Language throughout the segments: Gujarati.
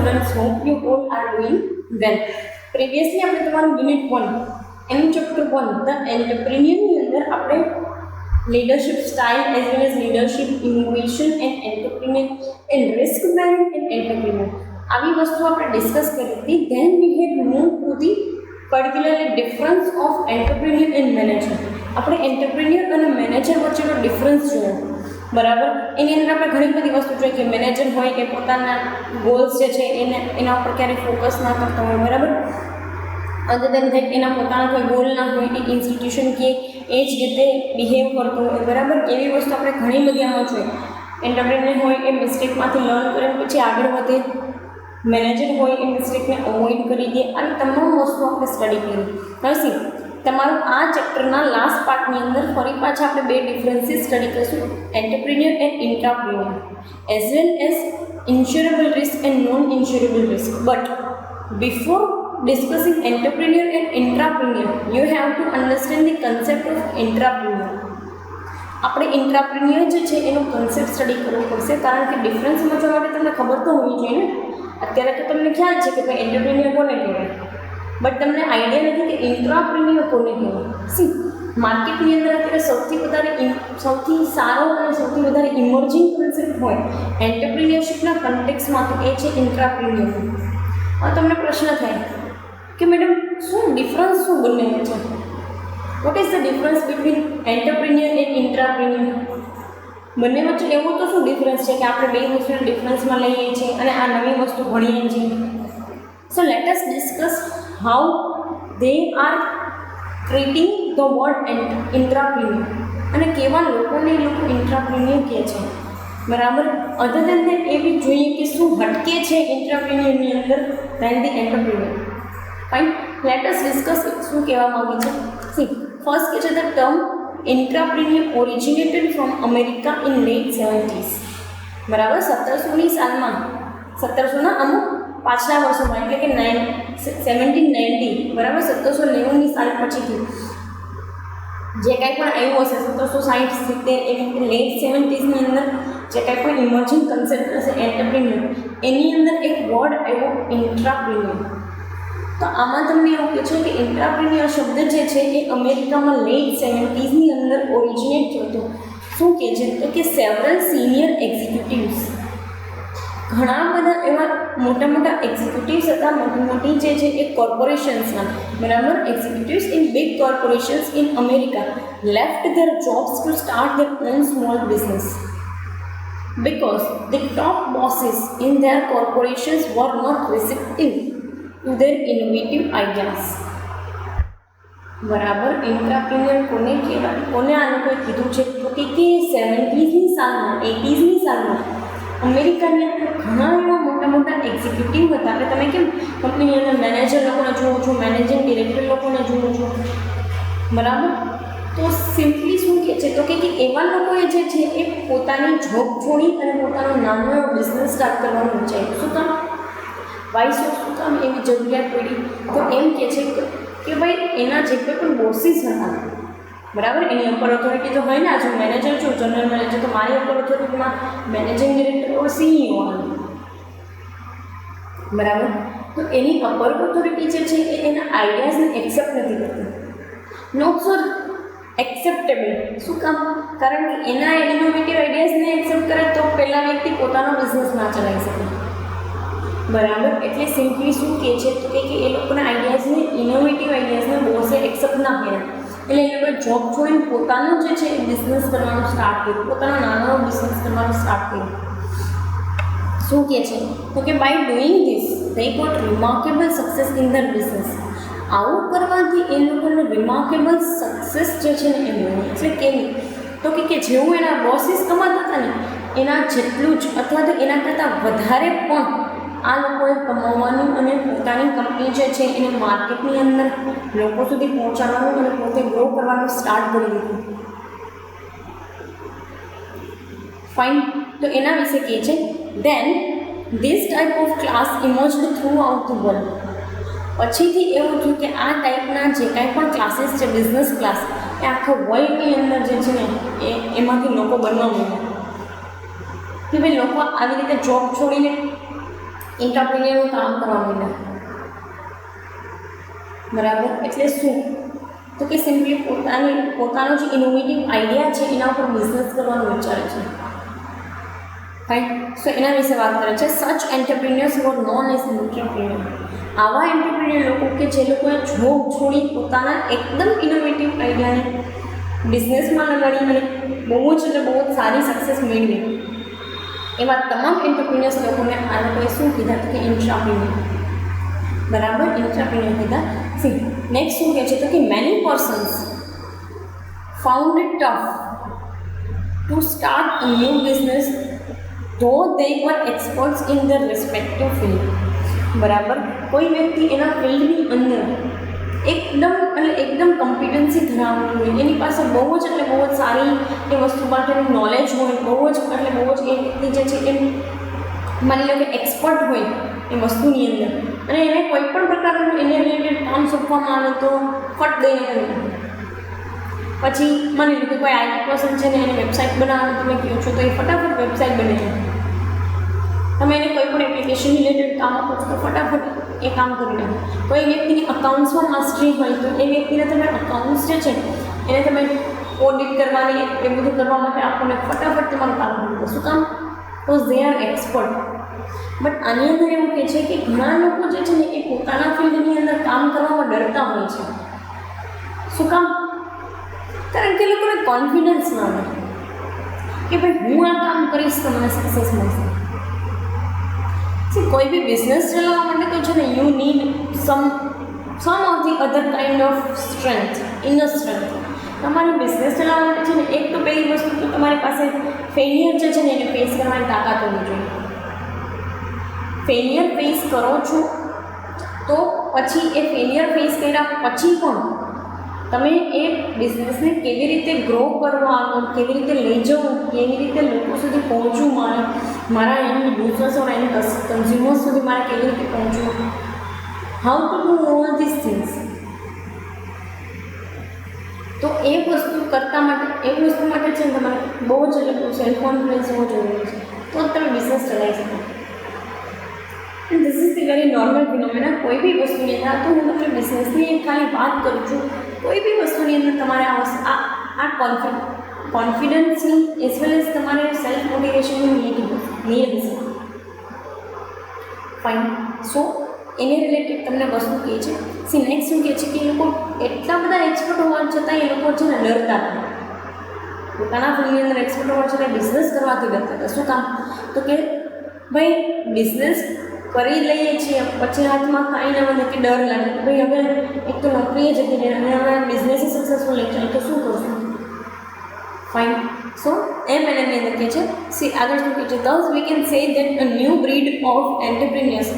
students, hope you all are doing well. Previously આપણે તમારું યુનિટ 1 એમ ચેપ્ટર 1 ધ એન્ટરપ્રિન્યોરની અંદર આપણે leadership style as well as leadership innovation and entrepreneur and risk management and entrepreneur આવી વસ્તુ આપણે ડિસ્કસ કરી હતી. Then we had move to the particularly difference of entrepreneur and manager. આપણે એન્ટરપ્રિન્યોર અને મેનેજર વચ્ચેનો ડિફરન્સ જોયો, બરાબર. એની અંદર આપણે ઘણી બધી વસ્તુ જોઈએ કે મેનેજર હોય એ પોતાના ગોલ્સ જે છે એના ઉપર ક્યારેય ફોકસ ના કરતા હોય, બરાબર. અધર દેન ધેટ એના પોતાના કોઈ ગોલ ના હોય, એ ઇન્સ્ટિટ્યુશન કે એ જ રીતે બિહેવ કરતો હોય, બરાબર. એવી વસ્તુ આપણે ઘણી બધી આમાં જોઈએ. એન્ટરપ્રિન્યોર હોય એ મિસ્ટેકમાંથી લર્ન કરીને પછી આગળ વધે, મેનેજર હોય એ મિસ્ટેકને અવોઇડ કરી દે. અને તમામ વસ્તુ આપણે સ્ટડી કરી. હવે તમારું આ ચેપ્ટરના લાસ્ટ પાર્ટની અંદર ફરી પાછા આપણે બે ડિફરન્સીસ સ્ટડી કરીશું, entrepreneur and intrapreneur as well as insurable risk and non insurable risk. But before discussing entrepreneur and intrapreneur, you have to understand the concept of intrapreneur. આપણે ઇન્ટ્રાપ્રિન્યોર જે છે એનો કન્સેપ્ટ સ્ટડી કરવો પડશે, કારણ કે ડિફરન્સ સમજવા માટે તમને ખબર તો હોવી જોઈએ ને. અત્યારે તો તમને ખ્યાલ છે કે ભાઈ એન્ટરપ્રિન્યોર કોને કહેવાય, બટ તમને આઈડિયા નથી કે ઇન્ટ્રાપ્રિન્યોર કોને કહેવાય. માર્કેટની અંદર અત્યારે સૌથી સારો અને સૌથી વધારે ઇમર્જિંગ કન્સેપ્ટ હોય એન્ટરપ્રિન્યોરશિપના કન્ટેક્સમાં તો એ છે ઇન્ટ્રાપ્રિન્યોર. હવે તમને પ્રશ્ન થાય કે મેડમ શું ડિફરન્સ શું બંને વચ્ચે? What is the difference between entrepreneur and intrapreneur? બંને વચ્ચે એવો તો શું ડિફરન્સ છે કે આપણે બે વસ્તુને ડિફરન્સમાં લઈએ છીએ અને આ નવી વસ્તુ ભણીએ છીએ? So let us discuss how they are treating the word intrapreneur અને કેવા લોકોને એ લોકો ઇન્ટ્રાપ્રિન્યોર કહે છે, બરાબર. અધર દેન દેટ એ બી જોઈએ કે શું હટકે છે ઇન્ટ્રાપ્રિન્યોરની અંદર than the entrepreneur. Fine, let us discuss શું કહેવા માંગે છે. ફર્સ્ટ કે છે the term intrapreneur originated from America in late 70s, બરાબર. 1700ની સાલમાં, 1700ના અમુક પાછલા વર્ષોમાં એટલે કે 1790, બરાબર. 1790ની સાલ પછીથી જે કાંઈ પણ આવ્યું હશે 1760, 70 એવી રીતે લેટ 70sની અંદર જે કાંઈ પણ ઇમર્જિંગ કન્સેપ્ટ હશે એન્ટરપ્રિન્યોર, એની અંદર એક વર્ડ આવ્યો ઇન્ટ્રાપ્રિન્યોર. તો આમાં તમને એવું કહે છે કે ઇન્ટ્રાપ્રિન્યોર શબ્દ જે છે એ અમેરિકામાં લેટ 70sની અંદર ઓરિજિનેટ થયો હતો. શું કહે છે તો કે સેવરલ સિનિયર એક્ઝિક્યુટિવ્સ, ઘણા બધા એવા મોટા મોટા એક્ઝિક્યુટિવ્સ હતા, મોટી જે છે એ કોર્પોરેશન્સના, બરાબર. Executives in big corporations in America left there jobs to start there on small business because the top bosses in their corporations were not receptive to their innovative ideas. બરાબર. ઇન્ટ્રાપ્રિન્યોર કોને કહેવાય, કોને આ લોકોએ કીધું છે તો કે 70sની સાલમાં, 80sની સાલમાં અમેરિકાની અંદર ઘણા એવા મોટા મોટા એક્ઝિક્યુટિવ હતા. એટલે તમે કેમ કંપનીની અંદર મેનેજર લોકોને જુઓ છો, મેનેજિંગ ડિરેક્ટર લોકોને જુઓ છો, બરાબર. તો સિમ્પલી શું કહે છે તો કે એવા લોકોએ જે છે એ પોતાની જોબ છોડી અને પોતાનો નાનો એવો બિઝનેસ સ્ટાર્ટ કરવાનું વિચાર્યું. શું કામ? વાય શું કામ એવી જરૂરિયાત પડી? તો એમ કહે છે કે ભાઈ એના જે કોઈ પણ બોસીસ હતા, બરાબર, એની અપર ઓથોરિટી તો હોય ને, આજે મેનેજર છું, જનરલ મેનેજર, તો મારી અપર ઓથોરિટીમાં મેનેજિંગ ડિરેક્ટર ઓર સીઈઓ આવે, બરાબર. તો એની અપર ઓથોરિટી જે છે એ એના આઈડિયાઝને એક્સેપ્ટ નથી કરતી. Not so acceptable. શું કામ? કારણ કે એના ઇનોવેટિવ આઈડિયાઝને એક્સેપ્ટ કરે તો પહેલા વ્યક્તિ પોતાનો બિઝનેસ ના ચલાવી શકે, બરાબર. એટલે સિમ્પલી શું કહે છે તો કે એ લોકોના આઈડિયાઝને, ઇનોવેટિવ આઈડિયાઝને બોસે એક્સેપ્ટ ના કર્યા, એટલે એ લોકોએ જોબ છોડીને પોતાનું જે છે એ બિઝનેસ કરવાનું સ્ટાર્ટ કર્યું, પોતાનો નાનો બિઝનેસ કરવાનું સ્ટાર્ટ કર્યું. શું કહે છે તો કે by doing this they got remarkable success in their business. આવું કરવાથી એ લોકોને રિમાર્કેબલ સક્સેસ જે છે ને એ મળી. એટલે કેવી તો કે જેવું એના બોસીસ કમાતા હતા ને એના જેટલું જ અથવા તો એના કરતાં વધારે પણ આ લોકોએ કમાવાનું અને પોતાની કંપની જે છે એને માર્કેટની અંદર લોકો સુધી પહોંચાડવાનું અને પોતે ગ્રો કરવાનું સ્ટાર્ટ કરી દીધું. ફાઇન. તો એના વિશે કહે છે then this type of class emerged throughout the world. પછીથી એવું થયું કે આ ટાઈપના જે કાંઈ પણ ક્લાસીસ છે, બિઝનેસ ક્લાસ, એ આખા વર્લ્ડની અંદર જે છે ને એમાંથી લોકો બનવા માંડ્યા કે ભાઈ લોકો આવી રીતે જોબ છોડીને એન્ટરપ્રિન્યોરનું કામ કરવા માંડ્યા. બરાબર, એટલે શું? તો કે સિમ્પલી પોતાનો જે ઇનોવેટિવ આઈડિયા છે એના ઉપર બિઝનેસ કરવાનું વિચારે છે. ફાઇન. સો એના વિશે વાત કરે છે. સચ એન્ટરપ્રિન્યોર્સ વર નોન એઝ એન્ટરપ્રિન્યોર. આવા એન્ટરપ્રિન્યોર લોકો કે જે લોકોએ જોબ છોડી પોતાના એકદમ ઇનોવેટિવ આઈડિયાને બિઝનેસમાં લગાડીને બહુ જ સારી સક્સેસ મેળવી, એવા તમામ એન્ટરપ્રિન્યોર્સ લોકોને આ લોકોએ શું કીધા તો કે ઇન્ટ્રાપ્રિન્યોર. બરાબર, ઇન્ટ્રાપ્રિન્યોર કીધા. સી નેક્સ્ટ શું કહે છે તો કે many persons found it tough to start a new business though they were experts in the respective field. બરાબર, કોઈ વ્યક્તિ એના ફિલ્ડની અંદર એકદમ કોમ્પિટન્સી ધરાવતી હોય, એની પાસે બહુ જ સારી એ વસ્તુ માટેનું નોલેજ હોય, બહુ જ એ વ્યક્તિ જે છે એ માની લો કે એક્સપર્ટ હોય એ વસ્તુની અંદર, અને એને કોઈ પણ પ્રકારનું એને રિલેટેડ કામ સોંપવામાં આવે તો ફટ દઈને કરી નાખે. પછી માની લો કે કોઈ આઈટી પર્સન છે ને એને વેબસાઇટ બનાવવાનું તમે કહો છો તો એ ફટાફટ વેબસાઇટ બને છે. તમે એને કોઈ પણ એપ્લિકેશન રિલેટેડ કામ આપો છો તો ફટાફટ એ કામ કરી નાખે. કોઈ વ્યક્તિની અકાઉન્ટ્સમાં માસ્ટરી હોય તો એ વ્યક્તિને તમે અકાઉન્ટ્સ જે છે એને તમે ઓડિટ કરવાની એ બધું કરવા માટે આપણને ફટાફટ તમારું કામ કરી દો. શું કામ? તો દે આર એક્સપર્ટ. બટ આની અંદર એવું કહે છે કે ઘણા લોકો જે છે ને એ પોતાના ફિલ્ડની અંદર કામ કરવામાં ડરતા હોય છે. શું કામ? કારણ કે એ લોકોને કોન્ફિડન્સ ના હોય કે ભાઈ હું આ કામ કરીશ તો મને સક્સેસ મળશે. કોઈ બી બિઝનેસ ચલાવવા માટે તો છે ને you need some of the other kind of strength, inner strength. તમારે બિઝનેસ ચલાવવા માટે છે ને એક તો પહેલી વસ્તુ તો તમારી પાસે ફેલિયર જે છે ને એને ફેસ કરવાની તાકાત હોવી જોઈએ. ફેલિયર ફેસ કરો છો તો પછી એ ફેલિયર ફેસ કર્યા પછી પણ તમે એ બિઝનેસને કેવી રીતે ગ્રો કરવાનો, કેવી રીતે લઈ જવું, કેવી રીતે લોકો સુધી પહોંચવું, મારા એની યુઝર્સ ઓર એની કન્ઝ્યુમર્સ સુધી મારે કેવી રીતે પહોંચવું, how to do all this things. તો એ વસ્તુ માટે છે ને તમારે બહુ જ સેલ્ફ કોન્ફિડન્સ હોવો જરૂરી છે, તો જ તમે બિઝનેસ ચલાવી શકો. And this is the very normal phenomena. કોઈ બી વસ્તુની અંદર તો હું તમને બિઝનેસની ખાલી વાત કરું છું. કોઈ બી વસ્તુની અંદર તમારે આ કોન્ફિડન્સની એઝ વેલ એઝ તમારે સેલ્ફ મોટિવેશનની નીડ હશે. ફાઇન. સો એને રિલેટેડ તમને વસ્તુ કહે છે. સી નેક્સ્ટ શું કહે છે કે એ લોકો એટલા બધા એક્સપર્ટ હોવા છતાં એ લોકો છે ને ડરતા હતા. પોતાના ફિલ્ડની અંદર એક્સપર્ટ હોવા છતાં બિઝનેસ કરવાથી ડરતા હતા. શું કામ? તો કે ભાઈ બિઝનેસ કરી લઈએ છીએ પછી હાથમાં કાંઈ ના વધે કે ડર લાગે કે ભાઈ હવે એક તો નોકરીએ જતી રહે અને હવે બિઝનેસ સક્સેસફુલ નહીં ચાલે તો શું કરશું. ફાઇન. સો એમ એની અંદર કહે છે. સી આગળ શું કહે છે? This we can say that a new breed of entrepreneurs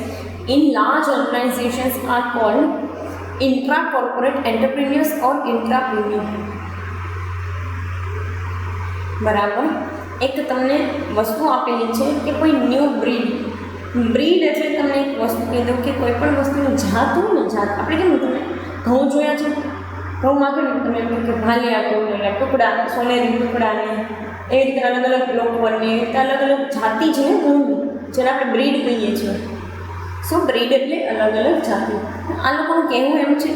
in large organizations are called intra-corporate entrepreneurs or intrapreneur. બરાબર, એક તમને વસ્તુ આપેલી છે કે કોઈ ન્યૂ બ્રીડ એટલે તમને એક વસ્તુ કહી દઉં કે કોઈ પણ વસ્તુની જાત હોય ને, જાત આપણે કેમ તમે ઘઉં જોયા છે, ઘઉંમાં કેમ તમે એમ કે ભાલિયા ઘઉં, ટુકડા, સોનેરી ટુકડાને એ રીતે અલગ અલગ લોકવનની એ રીતે અલગ અલગ જાતિ છે ને ઘઉંની, જેને આપણે બ્રીડ કહીએ છીએ. સો બ્રીડ એટલે અલગ અલગ જાતિ. આ લોકોનું કહેવું એમ છે,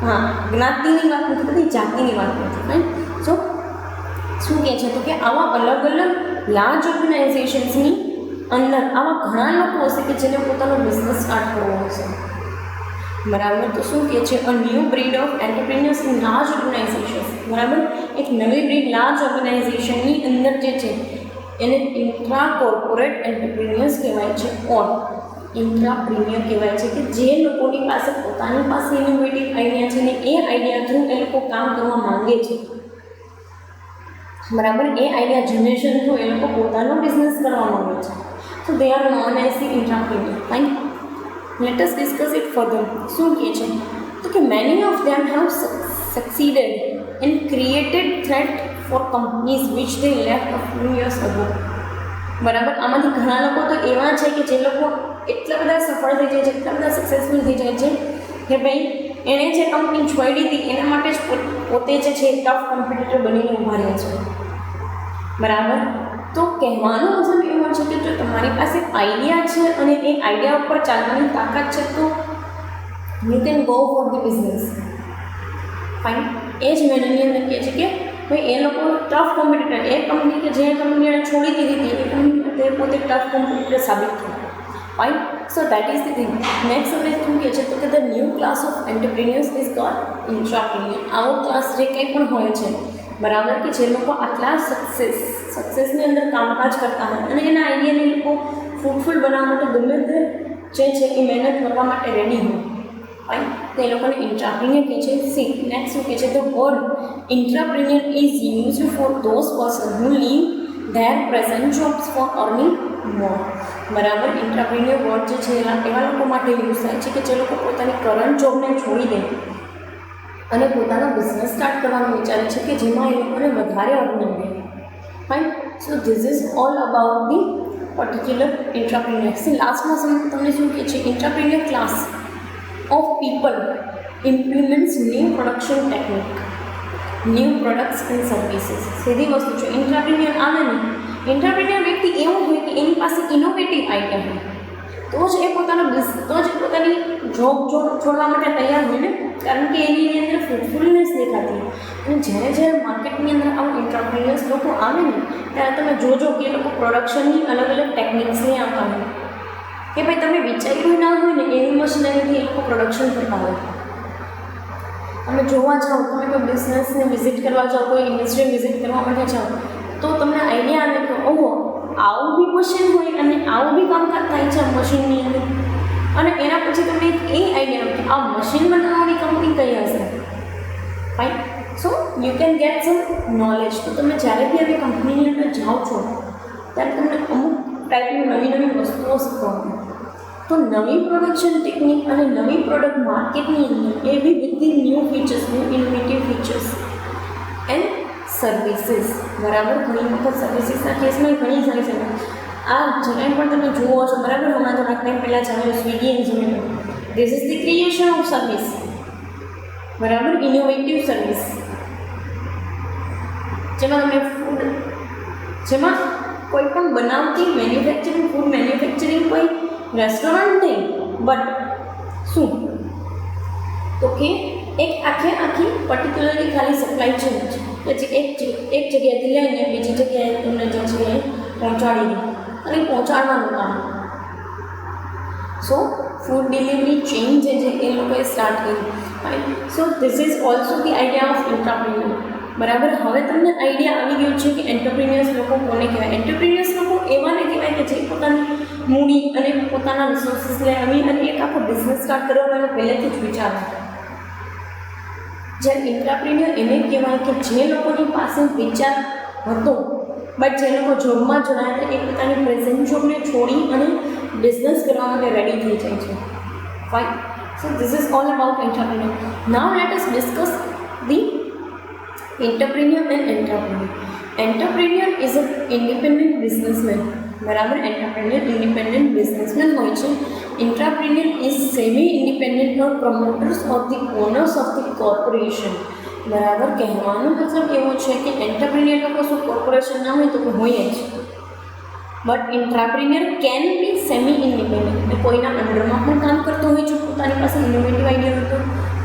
હા, જ્ઞાતિની વાત નથી થતી, જાતિની વાત નથી. રાઈટ. સો શું કહે છે તો કે આવા અલગ અલગ લાર્જ ઓર્ગેનાઇઝેશન્સની અંદર આવા ઘણા લોકો હશે કે જેને પોતાનો બિઝનેસ સ્ટાર્ટ કરવો હશે. બરાબર. તો શું કહે છે? A new breed of entrepreneurs in large organisations. બરાબર, એક નવી બ્રીડ લાર્જ ઓર્ગેનાઇઝેશનની અંદર જે છે એને ઇન્ટ્રા કોર્પોરેટ એન્ટરપ્રિન્યોર્સ કહેવાય છે, ઓર ઇન્ટ્રાપ્રિન્યોર કહેવાય છે કે જે લોકોની પાસે પોતાની પાસે ઇનોવેટિવ આઈડિયા છે ને એ આઈડિયા થ્રુ એ લોકો કામ કરવા માંગે છે. બરાબર, એ આઈડિયા જનરેશન થ્રુ એ લોકો પોતાનો બિઝનેસ કરવા માંગે છે. So they are known as the intrapreneur. Fine. Let us discuss it further. શું કહે છે તો કે many of them have succeeded and created threat for companies which they left a few years ago. બરાબર, આમાંથી ઘણા લોકો તો એવા છે કે જે લોકો એટલા બધા સફળ થઈ જાય છે, એટલા બધા સક્સેસફુલ થઈ જાય છે કે ભાઈ એણે જે કંપની છોડી હતી એના માટે જ પોતે જે છે ટફ કોમ્પિટિટર બનીને ઊભા રહ્યા છે. બરાબર. તો કહેવાનો મતલબ એવો છે કે જો તમારી પાસે આઈડિયા છે અને એ આઈડિયા ઉપર ચાલવાની તાકાત છે તો you can go for the business. Fine. એ જ મેનની અંદર કહે છે કે ભાઈ એ લોકો ટફ કોમ્પિટિટર, એ કંપની કે જે કંપનીને છોડી દીધી હતી એ કંપની તે પોતે ટફ કોમ્પિટિટર સાબિત થઈ. Fine. So that is the thing. Next આપણે શું કહે છે તો કે the new class of entrepreneurs is got intrapreneur. આવો ક્લાસ જે કંઈ પણ હોય છે બરાબર, કે જે લોકો આટલા સક્સેસની અંદર કામકાજ કરતા હોય અને એના આઈડિયાને લોકો ફ્રૂટફુલ બનાવવા માટે ગમે તે જે છે એ મહેનત કરવા માટે રેડી હોય. ફાઇન. તો એ લોકોને ઇન્ટ્રાપ્રિન્યોર કહે છે. સી નેક્સ્ટ શું કહે છે the word intrapreneur is used for those person who leave their present jobs for earning more. બરાબર. ઇન્ટ્રાપ્રિન્યોર વર્ડ જે છે એવા લોકો માટે યુઝ થાય છે કે જે લોકો પોતાની કરંટ જોબને છોડી દે અને પોતાનો બિઝનેસ સ્ટાર્ટ કરવાનું વિચારે છે કે જેમાં એ લોકોને વધારે અર્નિંગ મળે. Fine. So this is all about the particular intrapreneur. લાસ્ટમાં તમને શું કહે છે intrapreneur class of people implements new production technique, new products and services. સીધી વસ્તુ છે. ઇન્ટ્રાપ્રિન્યોર આવે ને, ઇન્ટ્રાપ્રિન્યોર વ્યક્તિ એવું હોય કે એની પાસે ઇનોવેટિવ આઈડિયા હોય તો જ એ પોતાની જોબ છોડવા માટે તૈયાર હોય ને, કારણ કે એની અંદર ફ્રૂટફુલનેસ દેખાતી. અને જ્યારે માર્કેટની અંદર આવા ઇન્ટ્રાપ્રિન્યોર્સ લોકો આવે ને ત્યારે તમે જોજો કે એ લોકો પ્રોડક્શનની અલગ અલગ ટેકનિક્સની આવતા હોય કે ભાઈ તમે વિચાર્યું ના હોય ને એની મશીનરીથી એ લોકો પ્રોડક્શન કરતા હોય. તમે જોવા જાઓ, તમે કોઈ બિઝનેસને વિઝિટ કરવા જાઓ, કોઈ ઇન્ડસ્ટ્રી વિઝિટ કરવા માટે જાઓ તો તમને આઈડિયા આવે કે ઓહો આવું બી મશીન હોય અને આવું બી કામકાજ થાય છે મશીનની અંદર. અને એના પછી તમને એ આઈડિયા આવે કે આ મશીન બનાવવાની કંપની કઈ હશે. Fine. So you can get sum knowledge. તો તમે જ્યારે બી આવી કંપનીની અંદર જાઓ છો ત્યારે તમને અમુક ટાઈપની નવી વસ્તુઓ શીખવા. તો નવી પ્રોડક્શન ટેકનિક અને નવી પ્રોડક્ટ માર્કેટની અંદર એવી બધી new features, new innovative features and services. બરાબર. ઘણી વખત સર્વિસીસના કેસમાં ઘણી સારી છે. આ જે કંઈ પણ તમે જુઓ છો બરાબર, હમણાં થોડાક ટાઈમ પહેલાં ચાલ્યું Swiggy and Zomato. This is the creation of service. બરાબર. ઇનોવેટિવ સર્વિસ જેમાં કોઈ પણ બનાવતી ફૂડ મેન્યુફેક્ચરિંગ કોઈ રેસ્ટોરન્ટ નહીં, બટ શું તો કે એક આખી પર્ટિક્યુલરલી ખાલી સપ્લાય ચેન છે કે જે એક જગ્યાએથી લઈને બીજી જગ્યાએ તમને જે છે એ પહોંચાડી દે અને પહોંચાડવાનું કામ. સો ફૂડ ડિલિવરી ચેઇન જે છે એ લોકોએ સ્ટાર્ટ કરી. So this is also the idea of intrapreneur. બરાબર. હવે તમને આઈડિયા આવી ગયો છે કે એન્ટરપ્રિન્યોર્સ લોકો કોને કહેવાય. એન્ટરપ્રિન્યોર્સ લોકો એવાને કહેવાય કે જે પોતાની મૂડી અને પોતાના રિસોર્સિસ લઈ આવી અને એક આખો બિઝનેસ સ્ટાર્ટ કરવાનો પહેલેથી જ વિચાર હતો. જ્યારે ઇન્ટ્રાપ્રિન્યોર એને કહેવાય કે જે લોકોની પાસે વિચાર હતો બટ જે લોકો જોબમાં જોડાયા હતા એ પોતાની પ્રેઝન્ટ જોબને છોડી અને બિઝનેસ કરવા માટે રેડી થઈ જાય છે. Fine. So this is all about entrepreneur. Now late us discuss the entrepreneur and entrepreneur. Entrepreneur is an independent businessman. બરાબર. entrepreneur independent businessman હોય છે. Entrepreneur is semi independent or promoters or the owners of the corporation. બરાબર. કહેવાનો મતલબ એવો છે કે entrepreneur લોકો શું કોર્પોરેશન ના હોય તો હોય જ, but entrepreneur can be semi independent. કોઈના અંડરમાં પણ કામ કરતો હોય છે, પોતાની પાસે ઇનોવેટિવ આઈડિયા હતો,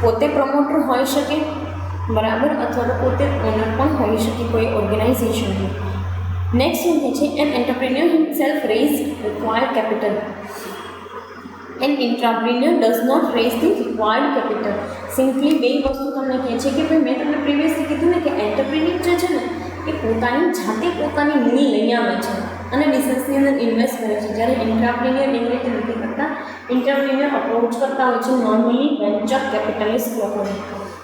પોતે પ્રમોટર હોઈ શકે બરાબર, અથવા તો પોતે ઓનર પણ હોઈ શકે કોઈ ઓર્ગેનાઇઝેશનની. નેક્સ્ટ શું કહે છે an entrepreneur himself raise required capital. An entrepreneur does not raise the required capital. Simply બે વસ્તુ તમને કહે છે કે ભાઈ મેં તમને પ્રિવિયસલી કીધું ને કે એન્ટરપ્રિન્યોર જે છે ને એ પોતાની જાતે પોતાની મૂડી લઈ આવે છે અને બિઝનેસની અંદર ઇન્વેસ્ટ કરે છે. જ્યારે એન્ટરપ્રિન્યોર એવી રીતે નથી કરતા. એન્ટરપ્રિન્યોર અપ્રોચ કરતા હોય છે નોર્મલી વેન્ચર કેપિટલિસ્ટ લોકોને.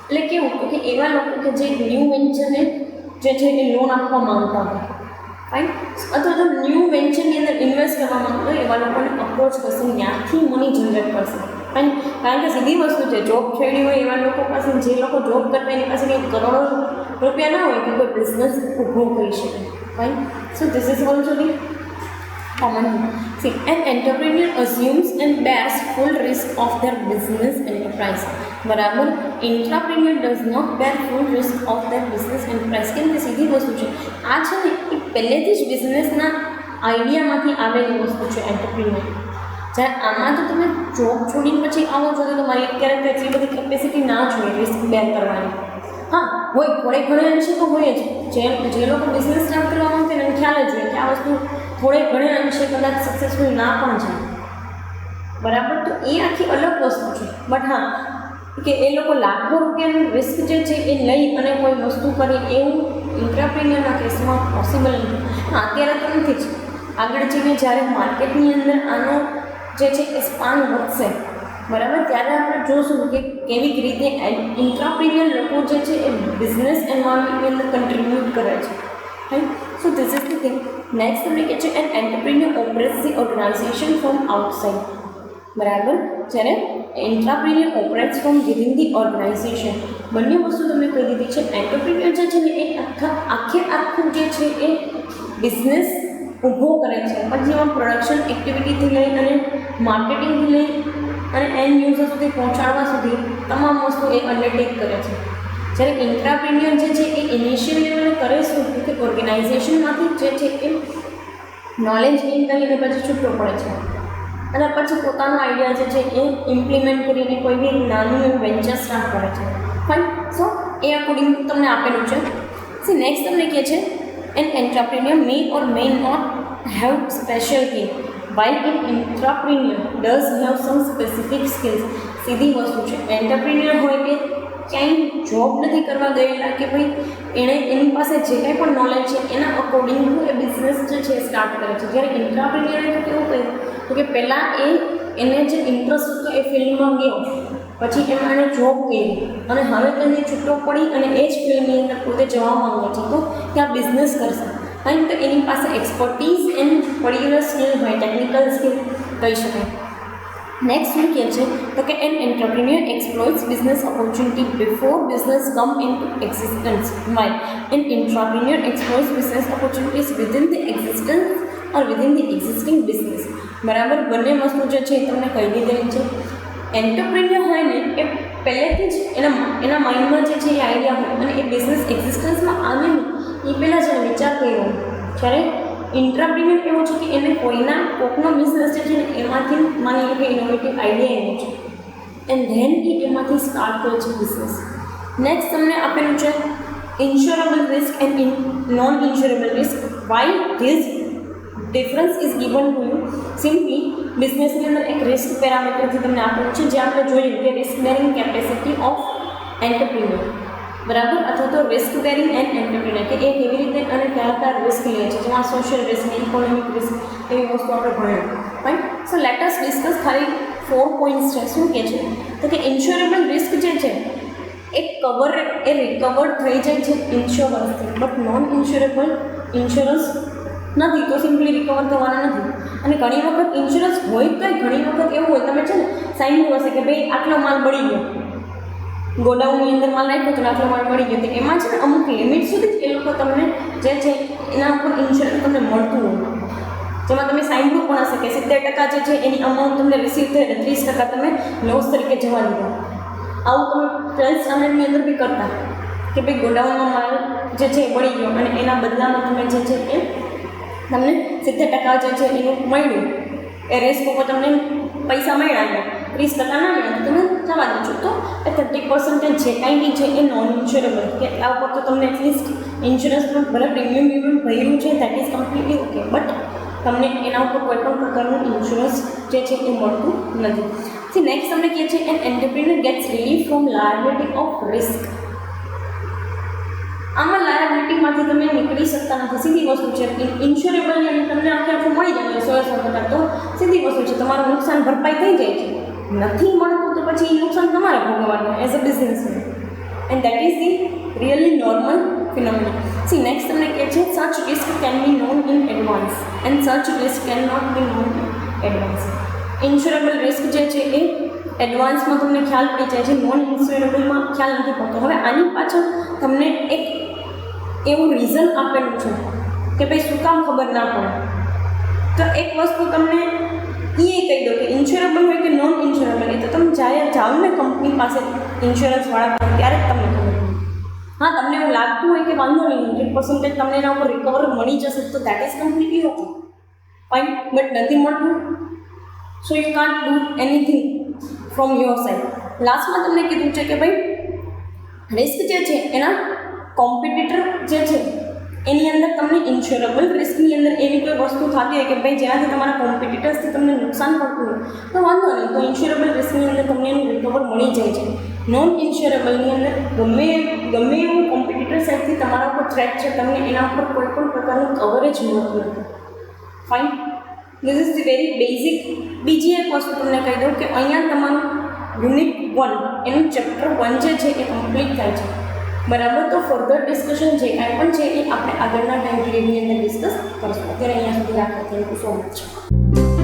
એટલે કેવું કે એવા લોકો કે જે ન્યૂ વેન્ચરને જે છે એ લોન આપવા માંગતા હોય. ફાઇન. અથવા તો ન્યૂ વેન્ચરની અંદર ઇન્વેસ્ટ કરવા માંગતા હોય એવા લોકોને અપ્રોચ કરશે, ત્યાંથી મની જનરેટ કરશે. ફાઇન. કારણ કે સીધી વસ્તુ છે, જોબ છેડી હોય એવા લોકો પાસે, જે લોકો જોબ કરતા એની પાસે કંઈ કરોડો રૂપિયા ના હોય કે કોઈ બિઝનેસ ઊભો કરી શકે. Fine. So this is also the common. See, an entrepreneur assumes and bears full risk of their business enterprise. બરાબર, entrepreneur does not bear full risk of their business enterprise. કેમ કે સીધી વસ્તુ છે, આ છે ને એ પહેલેથી જ બિઝનેસના આઈડિયામાંથી આવેલી વસ્તુ છે એન્ટરપ્રિન્યોર. જ્યારે આમાં તો તમે જોબ છોડીને પછી આવો છો તો તમારી અત્યારે તો એટલી બધી કેપેસિટી ના જ હોય રિસ્ક બેર કરવાની. હા હોય, થોડે ઘણે અંશે તો હોય જ. જે લોકો બિઝનેસ સ્ટાર્ટ કરવા માંગતા એને ખ્યાલ જ હોય કે આ વસ્તુ થોડે ઘણે અંશે કદાચ સક્સેસફુલ ના પણ જાય. બરાબર, તો એ આખી અલગ વસ્તુ છે. બટ હા, કે એ લોકો લાખો રૂપિયાનું રિસ્ક જે છે એ લઈ અને કોઈ વસ્તુ કરે એવું એન્ટરપ્રિન્યોરના કેસમાં પોસિબલ નથી. હા, અત્યારે તો નથી જ. આગળ જઈને જ્યારે માર્કેટની અંદર આનો જે છે એ સ્પાન વધશે, બરાબર, ત્યારે આપણે જોશું કે કેવી રીતે એન્ટરપ્રિન્યોર લોકો જે છે એ બિઝનેસ એન્વાયરમેન્ટની અંદર કન્ટ્રીબ્યુટ કરે છે. Right, so this is the thing. Next તમને કહે છે an entrepreneur operates the organisation from outside. બરાબર, જ્યારે entrepreneur operates from within the organisation, બંને વસ્તુ તમને કહી દીધી છે. એન્ટરપ્રિન્યોર જે છે ને એ આખું જે છે એ બિઝનેસ ઊભો કરે છે, પછી એમાં પ્રોડક્શન એક્ટિવિટીથી લઈ અને માર્કેટિંગથી લઈ અને એન્ડ યુઝર સુધી પહોંચાડવા સુધી તમામ વસ્તુ એ અંડરટેક કરે છે. જ્યારે એન્ટરપ્રિન્યોર જે છે એ ઇનિશિયલ લેવલે કરે શું કે ઓર્ગેનાઇઝેશનમાંથી જે છે એ નોલેજ ગેઇન કરીને પછી છૂટો પડે છે અને પછી પોતાનો આઈડિયા જે છે એ ઇમ્પ્લિમેન્ટ કરીને કોઈ બી નાનું એવું વેન્ચર સ્ટાર્ટ કરે છે. ફાઇન, સો એ અકોર્ડિંગ તમને આપેલું છે. સી નેક્સ્ટ તમને કહે છે an entrepreneur may or may not have specialty while an entrepreneur does have some specific skills. સીધી વસ્તુ છે, એન્ટરપ્રિન્યોર હોય કે ક્યાંય જોબ નથી કરવા ગયેલા કે ભાઈ એની પાસે જે કંઈ પણ નોલેજ છે એના અકોર્ડિંગ એ બિઝનેસ જે છે સ્ટાર્ટ કરે છે. જ્યારે એન્ટરપ્રિન્યોરે તો કેવું કહ્યું તો કે પહેલાં એને જે ઇન્ટરેસ્ટ હતો એ ફિલ્ડમાં ગયો, પછી એમાં એણે જોબ કરી અને હવે તેને છૂટો પડી અને એ જ ફિલ્ડની અંદર પોતે જવા માંગે છે તો ત્યાં બિઝનેસ કરશે. કારણ કે એની પાસે એક્સપર્ટીઝ એન્ડ પર્ટિક્યુલર સ્કિલ હોય, ટેકનિકલ સ્કિલ કહી શકાય. નેક્સ્ટ શું કહે છે તો કે an entrepreneur exploits business opportunity before business come in to existence, while an entrepreneur exploits business opportunities within the existence or within the existing business. બરાબર, બંને વસ્તુ જે છે એ તમને કહી દીધેલી છે. એન્ટરપ્રિન્યોર હોય ને એ પહેલેથી જ એના માઇન્ડમાં જે છે એ આઈડિયા હોય અને એ બિઝનેસ એક્ઝિસ્ટન્સમાં આવે ને એ પહેલાં જ વિચાર કર્યો. જ્યારે એન્ટરપ્રિન્યોર એવું છે કે એને કોકનો બિઝનેસ જે છે ને એમાંથી માની લો કે ઇનોવેટિવ આઈડિયા એવો છે એન્ડ ધેન એ એમાંથી સ્ટાર્ટ કરે છે બિઝનેસ. નેક્સ્ટ તમને આપેલું છે insurable risk and non insurable risk. Why this difference is given to you simply બિઝનેસની અંદર એક રિસ્ક પેરામીટરથી તમને આપેલું છે જે આપણે જોઈએ કે risk bearing capacity of entrepreneur, બરાબર, અથવા તો રિસ્ક બેરિંગ એન્ડ એન્ટરપ્રિન્યોર કે એ કેવી રીતે અને કયા રિસ્ક લે છે, જેમાં સોશિયલ રિસ્ક, ઇકોનોમિક રિસ્ક એવી વસ્તુ આપણે ભણ્યું. Right, so let us discuss ખાલી 4 પોઈન્ટ્સ છે. શું કહે છે તો કે ઇન્શ્યોરેબલ રિસ્ક જે છે એ રિકવર્ડ થઈ જાય છે ઇન્શ્યોરન્સથી, બટ નોન ઇન્શ્યોરેબલ ઇન્શ્યોરન્સ નથી તો સિમ્પલી રિકવર થવાના નથી. અને ઘણી વખત ઇન્સ્યોરન્સ હોય તો ઘણી વખત એવું હોય તમે છે ને સાઈન હશે કે ભાઈ આટલો માલ બળી ગયો, ગોડાઉનની અંદર માલ રાખ્યો તો આટલો માલ બળી ગયો, તો એમાં છે ને અમુક લિમિટ સુધી જ એ લોકો તમને જે છે એના ઉપર ઇન્સ્યોરન્સ તમને મળતું હોય, જેમાં તમે સાઈન પણ હશે કે 70% જે છે એની અમાઉન્ટ તમને રિસીવ થઈ અને 30% તમે લોસ તરીકે જવા દીધા. આવું તમે 12th સ્ટાન્ડર્ડની અંદર બી કરતા કે ભાઈ ગોડાઉનમાં માલ જે છે એ બળી ગયો અને એના બદલામાં તમે જે છે એ તમને 70% જે છે એનું મળ્યું, એ રિસ્ક ઉપર તમને પૈસા મળ્યા ને 30% ના મળ્યા તો તમે જવા દેજો. તો એ 30% જે કાંઈ બી છે એ નોન ઇન્શ્યોરેબલ કે આ ઉપર તો તમને એટલીસ્ટ ઇન્સ્યોરન્સનું ભલે પ્રીમિયમ ભર્યું છે that is completely okay, but તમને એના ઉપર કોઈ પણ પ્રકારનું ઇન્સ્યોરન્સ જે છે એ મળતું નથી. સી નેક્સ્ટ તમને કહે છે an entrepreneur gets relief from liability of risk. આમાં લાયબિલિટીમાંથી તમે નીકળી શકતા નથી, સીધી વસ્તુ છે. ઇન્શ્યોરેબલની અંદર તમને આખું મળી જાય 100% તો સીધી વસ્તુ છે, તમારું નુકસાન ભરપાઈ થઈ જાય છે. નથી મળતું તો પછી એ નુકસાન તમારે ભોગવવાનું as a businessman, and that is the really normal phenomena. See next તમને કહે છે such risk can be known in advance and such risk can not be known in advance. Insurable risk જે છે એ એડવાન્સમાં તમને ખ્યાલ પડી જાય છે, નોન ઇન્શ્યોરેબલમાં ખ્યાલ નથી પડતો. હવે આની પાછળ તમને એક એવું રીઝન આપેલું છે કે ભાઈ શું કામ ખબર ના પડે તો એક વસ્તુ તમને એ કહી દો કે ઇન્સ્યોરેબલ હોય કે નોન ઇન્સ્યોરેબલ, એ તો તમે જાઓ ને કંપની પાસે ઇન્સ્યોરન્સવાળા પાસે, ત્યારે જ તમને ખબર પડે. હા, તમને એવું લાગતું હોય કે વાંધો નહીં 100% તમને એના ઉપર રિકવર મળી જશે, તો that is completely okay, fine. But નથી મળતું, so you can't do anything from your side. લાસ્ટમાં તમને કીધું છે કે ભાઈ રિસ્ક જે છે એના કોમ્પિટિટર જે છે એની અંદર તમને ઇન્સ્યોરેબલ રિસ્કની અંદર એવી કોઈ વસ્તુ થતી હોય કે ભાઈ જેનાથી તમારા કોમ્પિટિટર્સથી તમને નુકસાન પડતું હોય તો વાંધો નહીં, તો ઇન્સ્યોરેબલ રિસ્કની અંદર તમને એનું રિકવર મળી જાય છે. નોન ઇન્સ્યોરેબલની અંદર ગમે એવું કોમ્પિટિટર સાઇડથી તમારા ઉપર થ્રેટ છે, તમને એના ઉપર કોઈ પણ પ્રકારનું કવરેજ મળતું નથી. Fine, this is the very basic. બીજી એક વસ્તુ તમને કહી દઉં કે અહીંયા તમારું યુનિટ 1 એનું ચેપ્ટર 1 જે છે એ કમ્પ્લીટ થાય છે, બરાબર. તો ફર્ધર ડિસ્કશન જે કાંઈ પણ છે એ આપણે આગળના ટાઈમ પીરિયડની અંદર ડિસ્કસ કરશું. અત્યારે અહીંયા સુધી રાખો. Thank you so much.